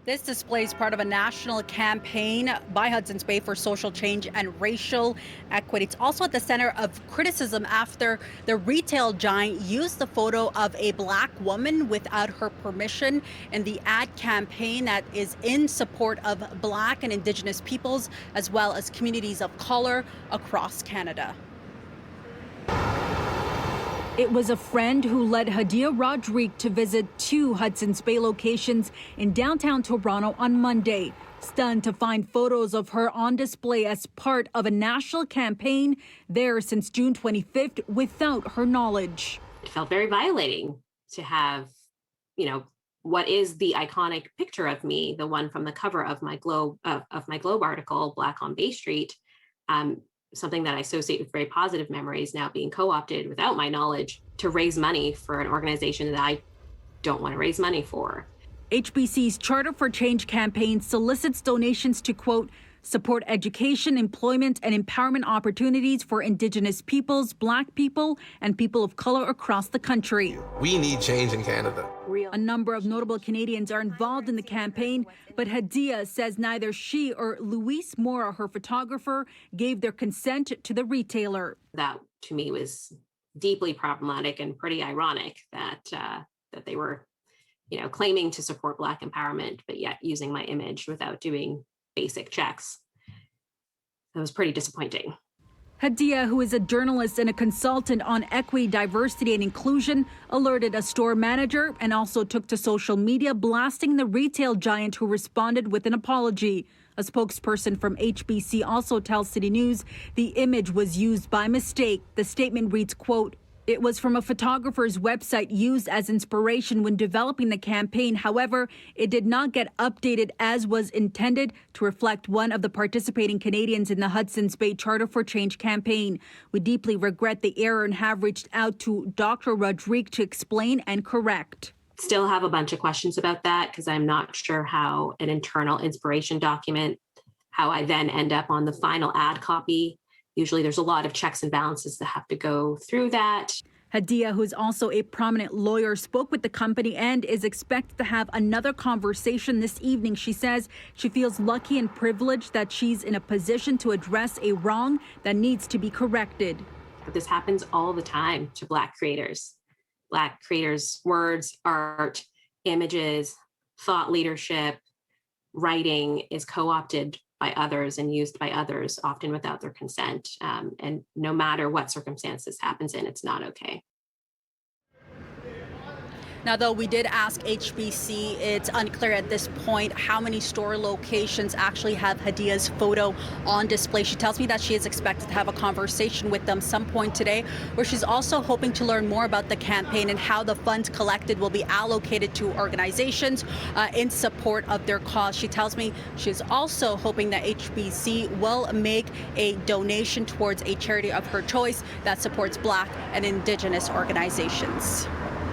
This display is part of a national campaign by Hudson's Bay for social change and racial equity. It's also at the center of criticism after the retail giant used the photo of a black woman without her permission in the ad campaign that is in support of Black and Indigenous peoples as well as communities of color across Canada. It was a friend who led Hadia Rodrigue to visit 2 Hudson's Bay locations in downtown Toronto on Monday, stunned to find photos of her on display as part of a national campaign there since June 25th without her knowledge. It felt very violating to have, what is the iconic picture of me, the one from the cover of my Globe article, Black on Bay Street, something that I associate with very positive memories now being co-opted without my knowledge to raise money for an organization that I don't want to raise money for. HBC's Charter for Change campaign solicits donations to, quote, support education, employment, and empowerment opportunities for Indigenous peoples, Black people, and people of color across the country. We need change in Canada. A number of notable Canadians are involved in the campaign, but Hadia says neither she or Luis Mora, her photographer, gave their consent to the retailer. That, to me, was deeply problematic and pretty ironic that they were, claiming to support Black empowerment, but yet using my image without doing basic checks. That was pretty disappointing. Hadia, who is a journalist and a consultant on equity, diversity, and inclusion, alerted a store manager and also took to social media blasting the retail giant, who responded with an apology. A spokesperson from HBC also tells CityNews the image was used by mistake. The statement reads, quote, "It was from a photographer's website used as inspiration when developing the campaign. However, it did not get updated as was intended to reflect one of the participating Canadians in the Hudson's Bay Charter for Change campaign. We deeply regret the error and have reached out to Dr. Rodrigue to explain and correct." Still have a bunch of questions about that because I'm not sure how an internal inspiration document, how I then end up on the final ad copy. Usually there's a lot of checks and balances that have to go through that. Hadia, who is also a prominent lawyer, spoke with the company and is expected to have another conversation this evening. She says she feels lucky and privileged that she's in a position to address a wrong that needs to be corrected. This happens all the time to Black creators. Black creators' words, art, images, thought leadership, writing is co-opted by others and used by others, often without their consent. And no matter what circumstances happens in, it's not okay. Now, though we did ask HBC, it's unclear at this point how many store locations actually have Hadia's photo on display. She tells me that she is expected to have a conversation with them some point today, where she's also hoping to learn more about the campaign and how the funds collected will be allocated to organizations in support of their cause. She tells me she's also hoping that HBC will make a donation towards a charity of her choice that supports Black and Indigenous organizations.